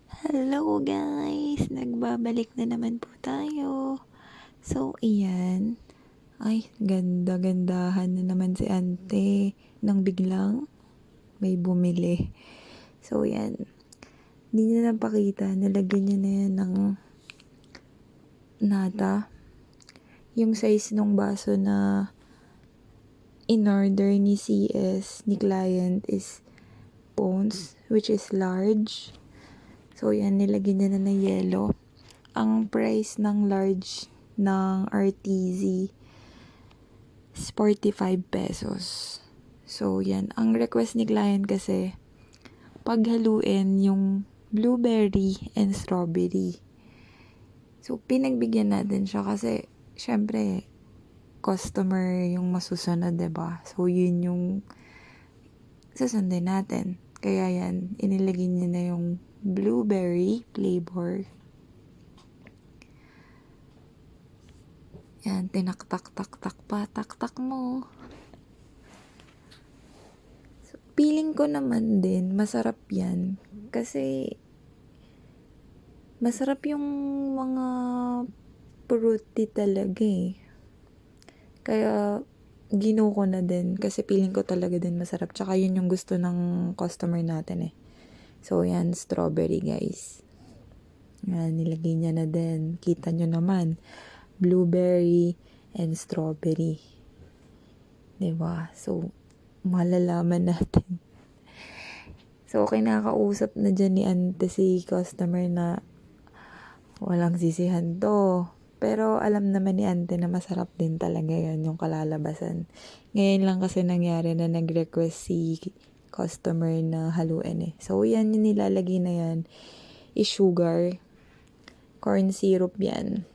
Hello guys! Nagbabalik na naman po tayo. So, iyan. Ay, ganda-gandahan na naman si ante nang biglang may bumili. So, yan. Hindi niya napakita. Nalagyan niya na yan ng nata. Yung size ng baso na in-order ni CS, ni client, is ounce, which is large. So, yan, nilagyan niya na yelo. Ang price ng large ng RTZ is 45 pesos. So, yan. Ang request ni client kasi, paghaluin yung blueberry and strawberry. So, pinagbigyan natin siya kasi, syempre, customer yung masusunod, diba? So, yun yung susundin natin. Kaya yan, inilagay niya na yung blueberry flavor. Yan, tinaktak-tak-tak pa, taktak mo. So, feeling ko naman din, masarap yan. Kasi, masarap yung mga fruity talaga eh. Kaya, ginuko ko na din. Kasi feeling ko talaga din masarap. Tsaka yun yung gusto ng customer natin eh. So, yan, strawberry guys. Yan, nilagay niya na din. Kita nyo naman. Blueberry and strawberry. Diba? So, malalaman natin. So, kinakausap na dyan ni ante si customer na walang sisihan to. Pero alam naman ni ante na masarap din talaga yan yung kalalabasan. Ngayon lang kasi nangyari na nag-request si customer na haluin eh. So, yan yung nilalagay na yan is sugar. Corn syrup yan.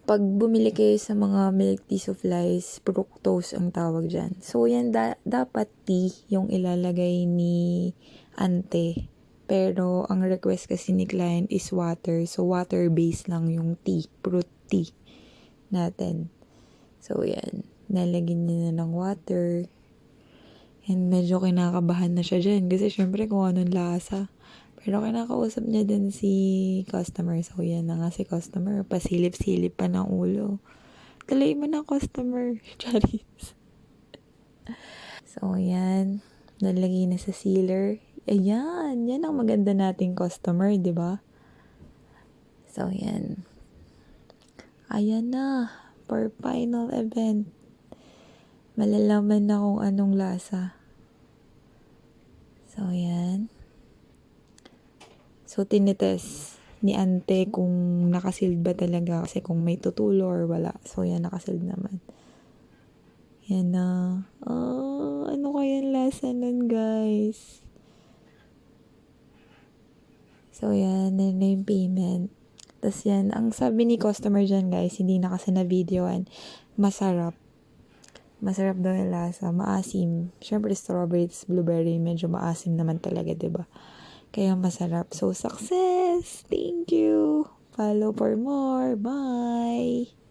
Pag bumili kayo sa mga milk tea supplies, fructose ang tawag dyan. So, yan dapat tea yung ilalagay ni ante. Pero, ang request kasi ni client is water. So, water-based lang yung tea, fruit tea natin. So, yan. Nalagyan niya na ng water. And medyo kinakabahan na siya dyan. Kasi, syempre, kung anong lasa. Pero kinakausap niya din si customer. So, yan na nga si customer. Pasilip-silip pa ng ulo. Tuloy mo na customer. Charis. So, yan. Nalagay na sa sealer. Ayan. Yan ang maganda nating customer, di ba? So, yan. Ayan na. For final event. Malalaman na kung anong lasa. So, yan. So, tinites ni ante kung nakasealed ba talaga kasi kung may tutulo or wala. So, yan, nakasealed naman. Yan na. Ano kaya yung lasa nun, guys? So, yan. Yan na yung payment. Tapos, yan. Ang sabi ni customer dyan, guys, hindi na kasi na-videoan. Masarap. Masarap daw yung lasa. Maasim. Siyempre, strawberry, blueberry, medyo maasim naman talaga, diba? Kaya masarap. So, success! Thank you! Follow for more. Bye!